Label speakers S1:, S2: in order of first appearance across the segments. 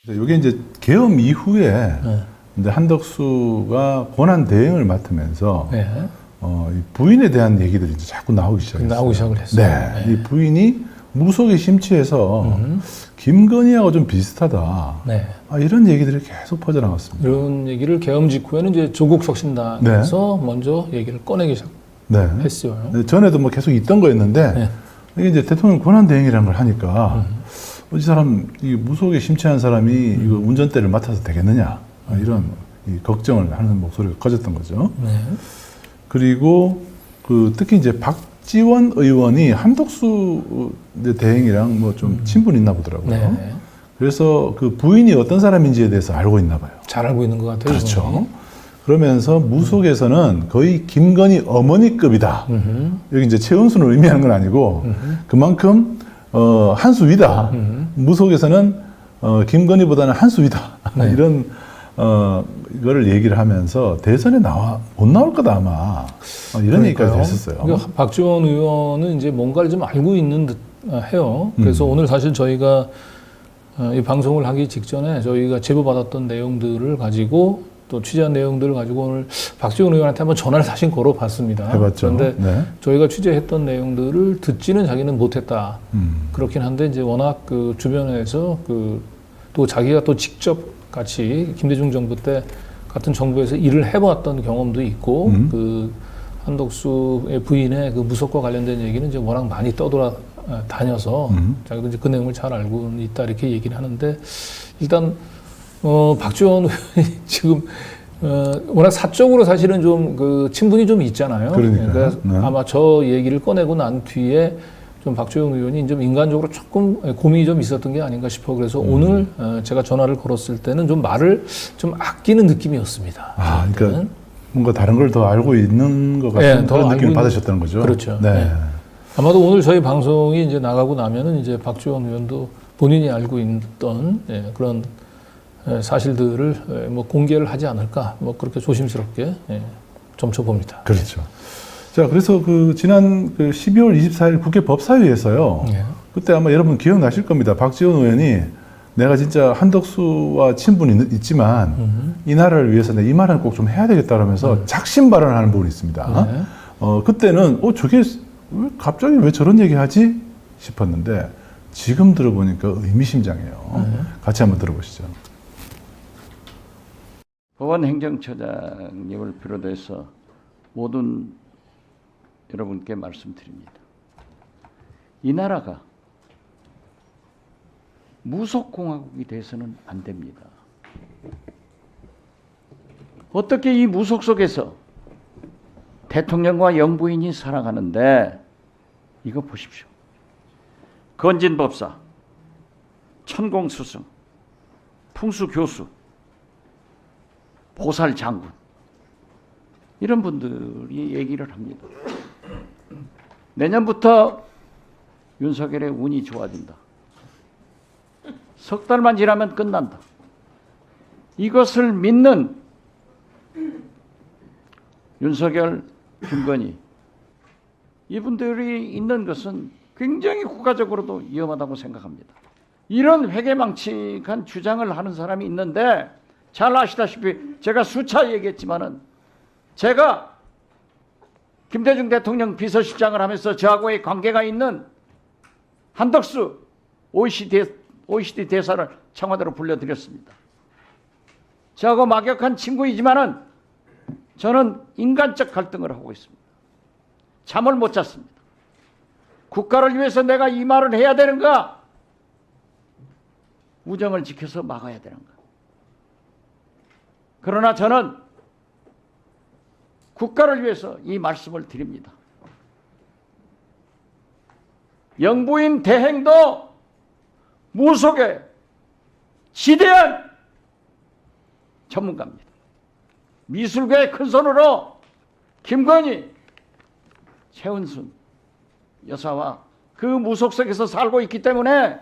S1: 이게 이제 계엄 이후에 이제 한덕수가 권한 대행을 맡으면서 이 부인에 대한 얘기들이 이제 자꾸 나오기 시작했어요.
S2: 나오기 시작을 했어요.
S1: 네. 이 부인이 무속에 심취해서 김건희하고 좀 비슷하다. 이런 얘기들이 계속 퍼져나갔습니다.
S2: 이런 얘기를 계엄 직후에는 이제 조국 혁신당에서 먼저 얘기를 꺼내기 시작했어요.
S1: 네, 전에도 뭐 계속 있던 거였는데 이게 이제 대통령 권한 대행이라는 걸 하니까 이 사람, 이 무속에 심취한 사람이 이거 운전대를 맡아서 되겠느냐 이런 이 걱정을 하는 목소리가 커졌던 거죠. 그리고 특히 이제 박지원 의원이 한덕수 대행이랑 뭐 좀 친분이 있나 보더라고요. 그래서 그 부인이 어떤 사람인지에 대해서 알고 있나 봐요.
S2: 잘 알고 있는 것 같아요.
S1: 그렇죠.
S2: 이분이.
S1: 그러면서 무속에서는 거의 김건희 어머니급이다. 여기 이제 최은순을 의미하는 건 아니고 그만큼 한 수 위다. 무속에서는 김건희보다는 한 수 위다. 이런 이거를 얘기를 하면서 대선에 못 나올 거다 아마 이런 얘기까지 했었어요.
S2: 그러니까 박지원 의원은 이제 뭔가를 좀 알고 있는 듯 해요. 그래서 오늘 사실 저희가 이 방송을 하기 직전에 저희가 제보받았던 내용들을 가지고 또 취재한 내용들을 가지고 오늘 박지원 의원한테 한번 전화를 사실 걸어봤습니다.
S1: 해봤죠.
S2: 그런데 저희가 취재했던 내용들을 듣지는 자기는 못했다. 그렇긴 한데 이제 워낙 그 주변에서 또 자기가 또 직접 같이 김대중 정부 때 같은 정부에서 일을 해봤던 경험도 있고 그 한덕수의 부인의 그 무속과 관련된 얘기는 이제 워낙 많이 떠돌아 다녀서 자기도 이제 그 내용을 잘 알고 있다 이렇게 얘기를 하는데 일단 박지원 의원이 지금 워낙 사적으로 사실은 좀 그 친분이 좀 있잖아요. 그러니까 아마 저 얘기를 꺼내고 난 뒤에 좀 박지원 의원이 좀 인간적으로 조금 고민이 좀 있었던 게 아닌가 싶어. 그래서 오늘 제가 전화를 걸었을 때는 좀 말을 좀 아끼는 느낌이었습니다.
S1: 그러니까 뭔가 다른 걸 더 알고 있는 것 같은 그런 느낌을 받으셨다는 거죠.
S2: 그렇죠. 아마도 오늘 저희 방송이 이제 나가고 나면은 이제 박지원 의원도 본인이 알고 있던 그런 사실들을 뭐 공개를 하지 않을까, 뭐 그렇게 조심스럽게 점쳐봅니다.
S1: 그렇죠. 자, 그래서 지난 12월 24일 국회 법사위에서요. 그때 아마 여러분 기억나실 겁니다. 박지원 의원이 내가 진짜 한덕수와 친분이 있지만 이 나라를 위해서 내 이 말은 꼭 좀 해야 되겠다 그러면서 작심 발언을 하는 부분이 있습니다. 그때는 저게 갑자기 왜 저런 얘기 하지 싶었는데 지금 들어보니까 의미심장해요. 같이 한번 들어보시죠.
S3: 법원 행정처장님을 비롯해서 모든 여러분께 말씀드립니다. 이 나라가 무속공화국이 돼서는 안 됩니다. 어떻게 이 무속 속에서 대통령과 영부인이 살아가는데 이거 보십시오. 건진법사, 천공스승, 풍수교수, 보살장군 이런 분들이 얘기를 합니다. 내년부터 윤석열의 운이 좋아진다. 석 달만 지나면 끝난다. 이것을 믿는 윤석열, 김건희 이분들이 있는 것은 굉장히 국가적으로도 위험하다고 생각합니다. 이런 회개망측한 주장을 하는 사람이 있는데 잘 아시다시피 제가 수차 얘기했지만은 제가 김대중 대통령 비서실장을 하면서 저하고의 관계가 있는 한덕수 OECD 대사를 청와대로 불러드렸습니다. 저하고 막역한 친구이지만은 저는 인간적 갈등을 하고 있습니다. 잠을 못 잤습니다. 국가를 위해서 내가 이 말을 해야 되는가? 우정을 지켜서 막아야 되는가? 그러나 저는 국가를 위해서 이 말씀을 드립니다. 영부인 대행도 무속의 지대한 전문가입니다. 미술계의 큰손으로 김건희, 최은순 여사와 그 무속 속에서 살고 있기 때문에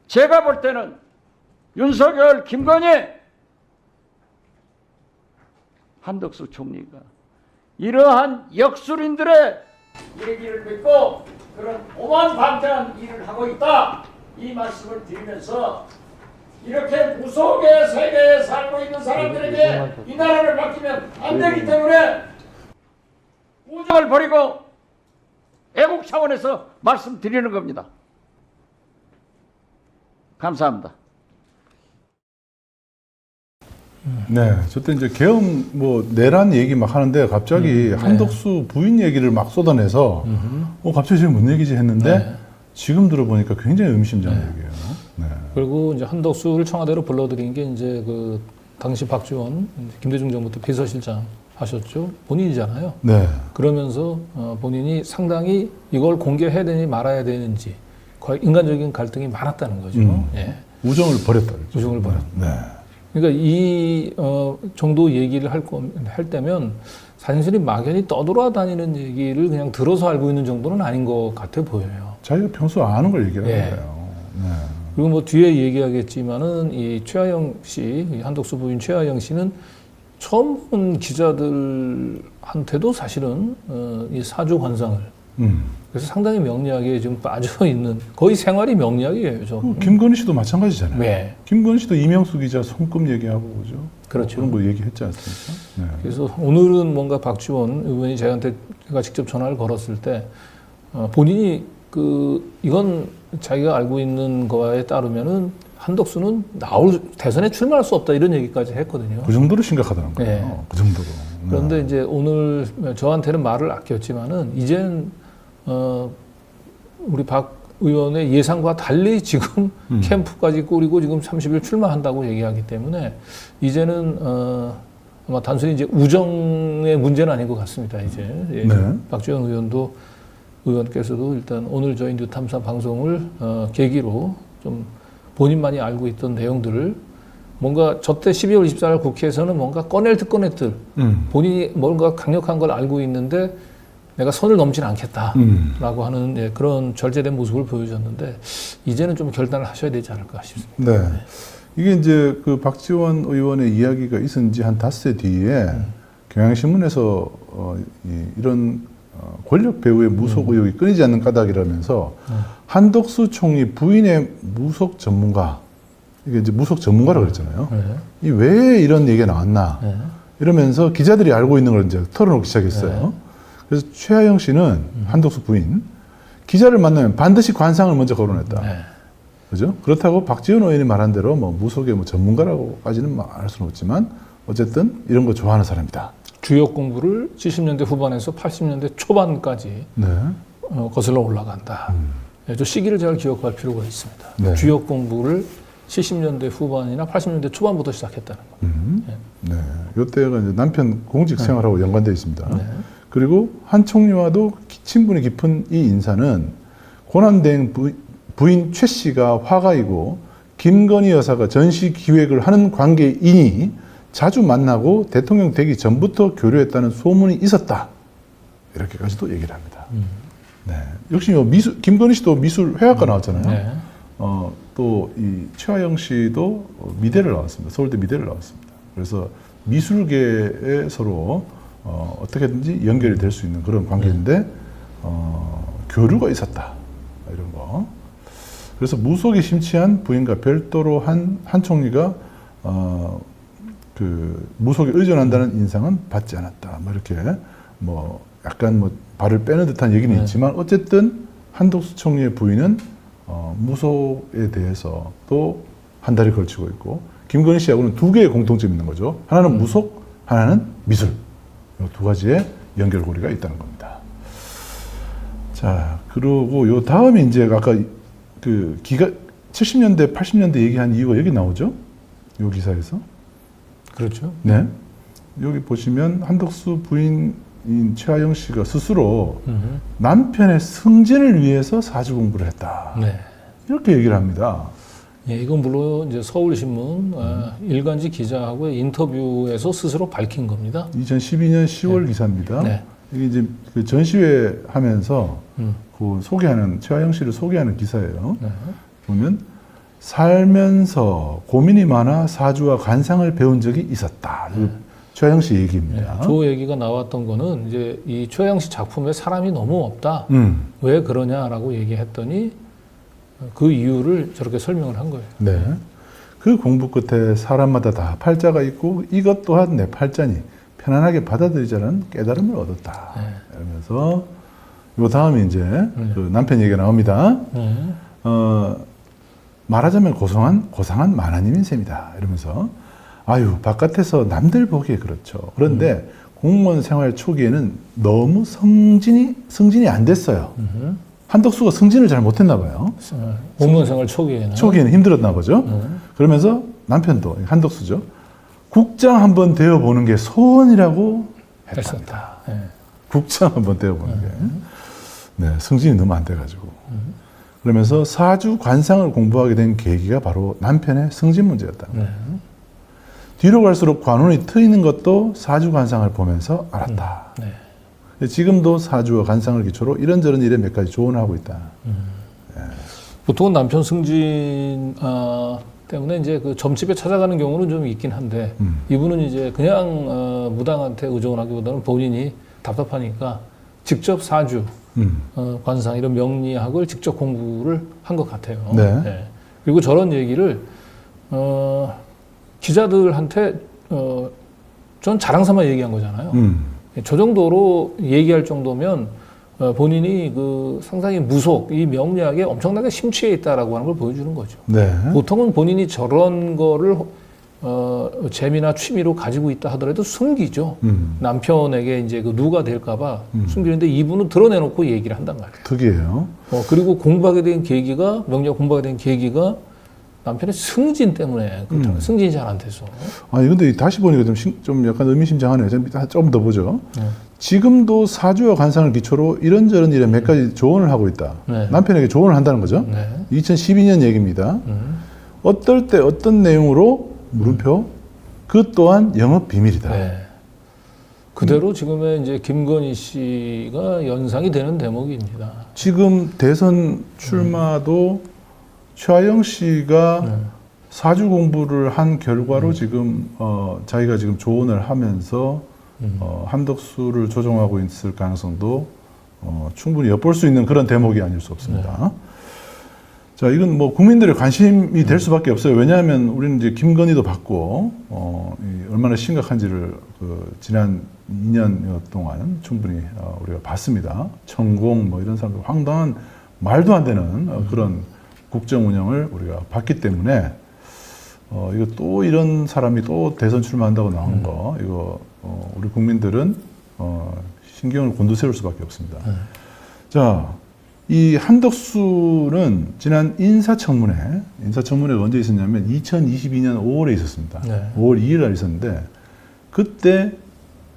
S3: 제가 볼 때는 윤석열, 김건희, 한덕수 총리가 이러한 역술인들의 얘기를 듣고 그런 오만방자한 일을 하고 있다. 이 말씀을 드리면서 이렇게 무속의 세계에 살고 있는 사람들에게 이 나라를 맡기면 안 되기 때문에 우정을 버리고 애국 차원에서 말씀드리는 겁니다. 감사합니다.
S1: 네, 저때 이제 계엄 뭐 내란 얘기 막 하는데 갑자기 한덕수 부인 얘기를 막 쏟아내서 갑자기 지금 뭔 얘기지 했는데
S2: 네.
S1: 지금 들어보니까 굉장히 의미심장한 얘기예요. 네.
S2: 그리고 이제 한덕수를 청와대로 불러들인 게 이제 그 당시 박지원 김대중 정부 때 비서실장 하셨죠. 본인이잖아요.
S1: 네.
S2: 그러면서 본인이 상당히 이걸 공개해야 되니 말아야 되는지 거의 인간적인 갈등이 많았다는 거죠. 예.
S1: 우정을 버렸다. 그랬죠.
S2: 우정을 버렸다.
S1: 네.
S2: 그러니까 이 정도 얘기를 할 때면 단순히 막연히 떠돌아다니는 얘기를 그냥 들어서 알고 있는 정도는 아닌 것 같아 보여요.
S1: 자기가 평소 아는 걸 얘기하는
S2: 예.
S1: 거예요. 네.
S2: 그리고 뭐 뒤에 얘기하겠지만은 이 최하영 씨, 이 한덕수 부인 최하영 씨는 처음 본 기자들한테도 사실은 이 사주 관상을 그래서 상당히 명리학에 좀 빠져 있는 거의 생활이 명리학이에요. 좀.
S1: 김건희 씨도 마찬가지잖아요.
S2: 네.
S1: 김건희 씨도 이명수 기자 손금 얘기하고 그죠?
S2: 그렇죠.
S1: 그런 거 얘기했지 않습니까? 네.
S2: 그래서 오늘은 뭔가 박지원 의원이 제가 직접 전화를 걸었을 때 본인이 이건 자기가 알고 있는 거에 따르면은 한덕수는 대선에 출마할 수 없다 이런 얘기까지 했거든요.
S1: 그 정도로 심각하다는 거예요.
S2: 네.
S1: 그 정도로.
S2: 그런데 이제 오늘 저한테는 말을 아꼈지만은 이젠 우리 박 의원의 예상과 달리 지금 캠프까지 꾸리고 지금 30일 출마한다고 얘기하기 때문에 이제는 아마 단순히 이제 우정의 문제는 아닌 것 같습니다. 이제 예,
S1: 네.
S2: 박지원 의원께서도 일단 오늘 저희 뉴탐사 방송을 계기로 좀 본인만이 알고 있던 내용들을 뭔가 저때 12월 24일 국회에서는 뭔가 꺼낼 듯 꺼낼 듯 본인이 뭔가 강력한 걸 알고 있는데 내가 선을 넘지는 않겠다라고 하는 그런 절제된 모습을 보여줬는데 이제는 좀 결단을 하셔야 되지 않을까 싶습니다.
S1: 네. 이게 이제 그 박지원 의원의 이야기가 있은 지 한 닷새 뒤에 경향신문에서 이런 권력 배우의 무속 의혹이 끊이지 않는 까닭이라면서 한덕수 총리 부인의 무속 전문가, 이게 이제 무속 전문가라고 그랬잖아요. 이 왜 이런 얘기가 나왔나 이러면서 기자들이 알고 있는 걸 이제 털어놓기 시작했어요. 그래서 최하영 씨는 한덕수 부인 기자를 만나면 반드시 관상을 먼저 거론했다. 그죠? 그렇다고 박지원 의원이 말한 대로 뭐 무속의 뭐 전문가라고까지는 말할 수는 없지만 어쨌든 이런 거 좋아하는 사람이다.
S2: 주역 공부를 70년대 후반에서 80년대 초반까지
S1: 네.
S2: 거슬러 올라간다. 저 시기를 잘 기억할 필요가 있습니다.
S1: 네.
S2: 주역 공부를 70년대 후반이나 80년대 초반부터 시작했다는 겁니다.
S1: 네. 이때가 이제 남편 공직 생활하고 연관되어 있습니다.
S2: 네.
S1: 그리고 한 총리와도 친분이 깊은 이 인사는 고난대행 부인 최 씨가 화가이고 김건희 여사가 전시 기획을 하는 관계이니 자주 만나고 대통령 되기 전부터 교류했다는 소문이 있었다. 이렇게까지도 얘기를 합니다. 네. 역시 김건희 씨도 미술 회화과 나왔잖아요.
S2: 네.
S1: 또 이 최하영 씨도 미대를 나왔습니다. 서울대 미대를 나왔습니다. 그래서 미술계에 서로 어떻게든지 연결이 될 수 있는 그런 관계인데 교류가 있었다. 이런 거. 그래서 무속에 심취한 부인과 별도로 한 총리가 그 무속에 의존한다는 인상은 받지 않았다. 뭐 이렇게 뭐 약간 뭐 발을 빼는 듯한 얘기는 있지만 어쨌든 한덕수 총리의 부인은 무속에 대해서 또 한 달이 걸치고 있고 김건희 씨하고는 두 개의 공통점이 있는 거죠. 하나는 무속, 하나는 미술. 이 두 가지의 연결고리가 있다는 겁니다. 자, 그리고 요 다음에 이제 아까 그 70년대, 80년대 얘기한 이유가 여기 나오죠? 요 기사에서.
S2: 그렇죠.
S1: 네. 여기 보시면 한덕수 부인인 최하영 씨가 스스로 남편의 승진을 위해서 사주 공부를 했다.
S2: 네.
S1: 이렇게 얘기를 합니다.
S2: 예, 이건 물론 이제 서울신문 일간지 기자하고의 인터뷰에서 스스로 밝힌 겁니다.
S1: 2012년 10월 기사입니다.
S2: 네.
S1: 이게 이제 그 전시회 하면서 그 소개하는, 최하영 씨를 소개하는 기사예요.
S2: 네.
S1: 보면 살면서 고민이 많아 사주와 관상을 배운 적이 있었다. 최하영 씨 얘기입니다.
S2: 저 얘기가 나왔던 거는 이제 이 최하영 씨 작품에 사람이 너무 없다. 왜 그러냐라고 얘기했더니 그 이유를 저렇게 설명을 한 거예요.
S1: 네. 그 공부 끝에 사람마다 다 팔자가 있고 이것 또한 내 팔자니 편안하게 받아들이자는 깨달음을 얻었다. 이러면서 요 다음에 이제 그 남편 얘기가 나옵니다. 말하자면 고상한 만화님인 셈이다. 이러면서 아유 바깥에서 남들 보기에 그렇죠. 그런데 공무원 생활 초기에는 너무 승진이 안 됐어요. 한덕수가 승진을 잘 못했나 봐요.
S2: 공무원 생활 초기에는
S1: 힘들었나 보죠. 그러면서 남편도 한덕수죠. 국장 한번 되어보는 게 소원이라고 했답니다. 국장 한번 되어보는 게. 네, 승진이 너무 안 돼가지고. 그러면서 사주 관상을 공부하게 된 계기가 바로 남편의 승진 문제였다. 뒤로 갈수록 관운이 트이는 것도 사주 관상을 보면서 알았다. 지금도 사주와 관상을 기초로 이런저런 일에 몇 가지 조언을 하고 있다.
S2: 보통은 남편 승진 때문에 이제 그 점집에 찾아가는 경우는 좀 있긴 한데 이분은 이제 그냥 무당한테 의존하기보다는 본인이 답답하니까 직접 사주, 관상 이런 명리학을 직접 공부를 한 것 같아요.
S1: 네.
S2: 그리고 저런 얘기를 기자들한테 전 자랑삼아 얘기한 거잖아요. 저 정도로 얘기할 정도면 본인이 그 상당히 이 명리학에 엄청나게 심취해 있다라고 하는 걸 보여주는 거죠.
S1: 네.
S2: 보통은 본인이 저런 거를 재미나 취미로 가지고 있다 하더라도 숨기죠. 남편에게 이제 그 누가 될까봐 숨기는데 이분은 드러내놓고 얘기를 한단 말이에요.
S1: 특이해요.
S2: 그리고 명리학 공부하게 된 계기가 남편의 승진 때문에 그렇다고 승진이 잘 안 돼서.
S1: 아니 근데 다시 보니까 좀 약간 의미심장하네요. 좀 더 보죠. 지금도 사주와 관상을 기초로 이런저런 일에 몇 가지 조언을 하고 있다. 남편에게 조언을 한다는 거죠. 2012년 얘기입니다. 어떨 때 어떤 내용으로 물음표 그 또한 영업 비밀이다.
S2: 그대로 지금의 이제 김건희 씨가 연상이 되는 대목입니다.
S1: 지금 대선 출마도 최하영 씨가 사주 공부를 한 결과로 지금 자기가 지금 조언을 하면서 한덕수를 조종하고 있을 가능성도 충분히 엿볼 수 있는 그런 대목이 아닐 수 없습니다. 자, 이건 뭐 국민들의 관심이 될 수밖에 없어요. 왜냐하면 우리는 이제 김건희도 봤고 얼마나 심각한지를 지난 2년 동안 충분히 우리가 봤습니다. 천공 뭐 이런 사람들 황당한 말도 안 되는 그런 국정 운영을 우리가 봤기 때문에 이거 또 이런 사람이 또 대선 출마한다고 나오는 거 이거 우리 국민들은 신경을 곤두세울 수밖에 없습니다. 자, 이 한덕수는 지난 인사청문회가 언제 있었냐면 2022년 5월에 있었습니다. 5월 2일 날 있었는데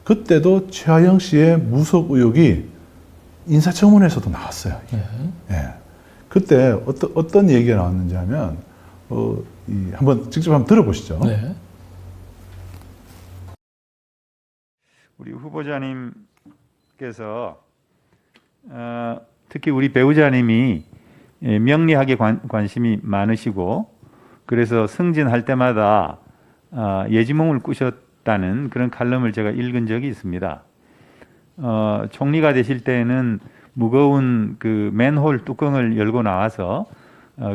S1: 그때도 최하영 씨의 무속 의혹이 인사청문회에서도 나왔어요. 그때 어떤 얘기가 나왔는지 하면 직접 한번 들어보시죠.
S4: 우리 후보자님께서 특히 우리 배우자님이 명리학에 관심이 많으시고 그래서 승진할 때마다 예지몽을 꾸셨다는 그런 칼럼을 제가 읽은 적이 있습니다. 총리가 되실 때는 무거운 그 맨홀 뚜껑을 열고 나와서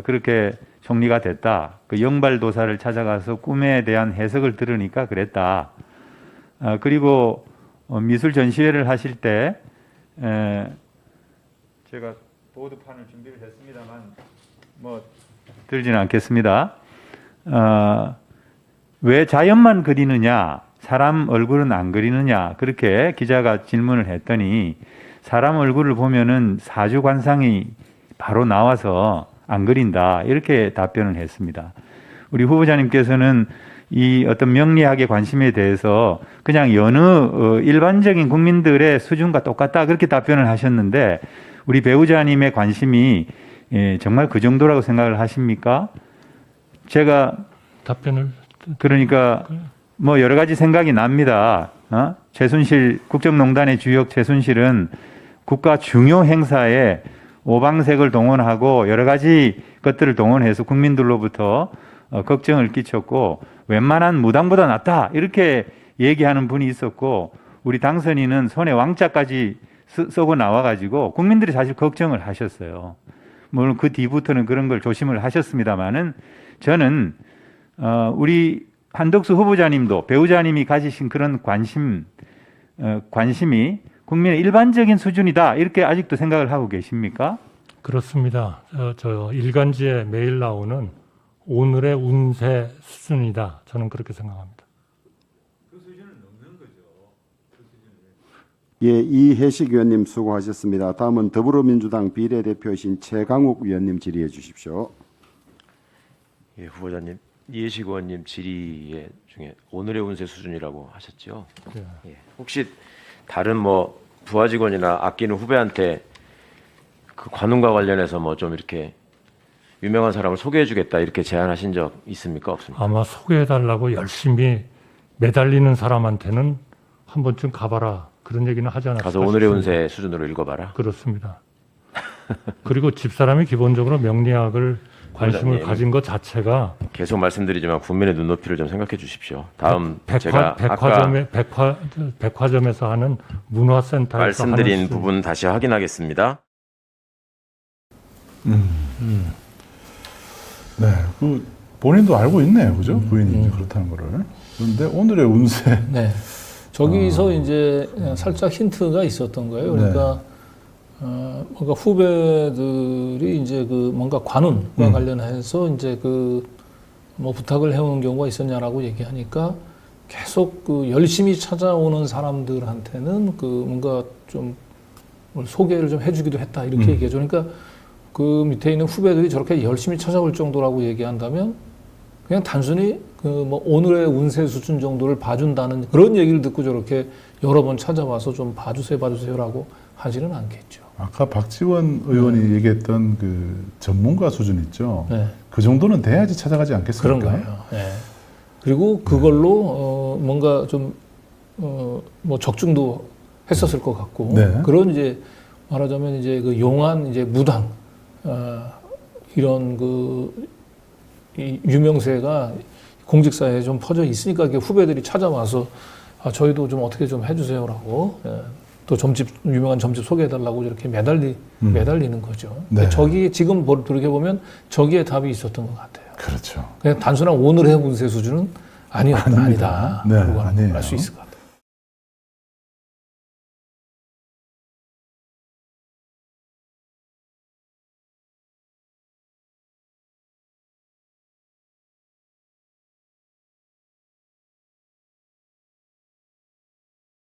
S4: 그렇게 총리가 됐다. 그 영발도사를 찾아가서 꿈에 대한 해석을 들으니까 그랬다. 그리고 미술 전시회를 하실 때 제가 보드판을 준비를 했습니다만 뭐 들지는 않겠습니다. 왜 자연만 그리느냐, 사람 얼굴은 안 그리느냐 그렇게 기자가 질문을 했더니 사람 얼굴을 보면은 사주 관상이 바로 나와서 안 그린다 이렇게 답변을 했습니다. 우리 후보자님께서는 이 어떤 명리학의 관심에 대해서 그냥 여느 일반적인 국민들의 수준과 똑같다 그렇게 답변을 하셨는데 우리 배우자님의 관심이 정말 그 정도라고 생각을 하십니까? 제가
S2: 답변을
S4: 그러니까 뭐 여러 가지 생각이 납니다. 최순실 국정농단의 주역 최순실은 국가 중요 행사에 오방색을 동원하고 여러 가지 것들을 동원해서 국민들로부터 걱정을 끼쳤고 웬만한 무당보다 낫다 이렇게 얘기하는 분이 있었고 우리 당선인은 손에 왕자까지 쓰고 나와가지고 국민들이 사실 걱정을 하셨어요. 물론 그 뒤부터는 그런 걸 조심을 하셨습니다만은 저는 우리 한덕수 후보자님도 배우자님이 가지신 그런 관심이 국민의 일반적인 수준이다 이렇게 아직도 생각을 하고 계십니까?
S5: 그렇습니다. 저 일간지에 매일 나오는 오늘의 운세 수준이다. 저는 그렇게 생각합니다.
S6: 예, 이혜식 의원님 수고하셨습니다. 다음은 더불어민주당 비례대표이신 최강욱 의원님 질의해 주십시오.
S7: 예, 후보자님, 이해식 의원님 질의 중에 오늘의 운세 수준이라고 하셨죠?
S5: 네.
S7: 예, 혹시 다른 뭐 부하 직원이나 아끼는 후배한테 그 관운과 관련해서 뭐 좀 이렇게 유명한 사람을 소개해주겠다 이렇게 제안하신 적 있습니까? 없습니까?
S5: 아마 소개해달라고 열심히 매달리는 사람한테는 한 번쯤 가봐라. 그런 얘기는 하지 않았을까
S7: 가서 오늘의
S5: 싶습니다.
S7: 운세 수준으로 읽어봐라.
S5: 그렇습니다. 그리고 집사람이 기본적으로 명리학을 관심을
S7: 부장님.
S5: 가진 것 자체가
S7: 계속 말씀드리지만 국민의 눈높이를 좀 생각해 주십시오. 다음 제가
S5: 백화점에서 하는 문화센터에서
S7: 말씀드린
S5: 하는
S7: 부분 다시 확인하겠습니다.
S1: 네, 그 본인도 알고 있네요, 그죠? 부인이 이제 그렇다는 거를. 그런데 오늘의 운세.
S2: 네. 저기서 이제 살짝 힌트가 있었던 거예요. 그러니까 뭔가 후배들이 이제 그 뭔가 관운과 관련해서 이제 그 뭐 부탁을 해오는 경우가 있었냐라고 얘기하니까 계속 그 열심히 찾아오는 사람들한테는 그 뭔가 좀 소개를 좀 해주기도 했다 이렇게 얘기해줘. 그러니까 그 밑에 있는 후배들이 저렇게 열심히 찾아올 정도라고 얘기한다면 그냥 단순히 그 뭐 오늘의 운세 수준 정도를 봐준다는 그런 얘기를 듣고 저렇게 여러 번 찾아와서 좀 봐주세요라고 하지는 않겠죠.
S1: 아까 박지원 의원이 얘기했던 그 전문가 수준 있죠.
S2: 네.
S1: 그 정도는 돼야지 찾아가지 않겠습니까?
S2: 그런 거예요. 네. 그리고 그걸로 뭔가 좀 뭐 적중도 했었을 것 같고
S1: 네.
S2: 그런 이제 말하자면 이제 그 용한 이제 무당 이런 이 유명세가 공직사회에 좀 퍼져 있으니까 이렇게 후배들이 찾아와서 저희도 좀 어떻게 좀 해주세요라고 또 유명한 점집 소개해달라고 이렇게 매달리는 거죠.
S1: 네.
S2: 저기 지금 돌이켜보면 저기에 답이 있었던 것 같아요.
S1: 그렇죠.
S2: 그냥 단순한 오늘의 운세 수준은 아니다.
S1: 네,
S2: 라고
S1: 아니에요.
S2: 알 수 있을 것 같아요.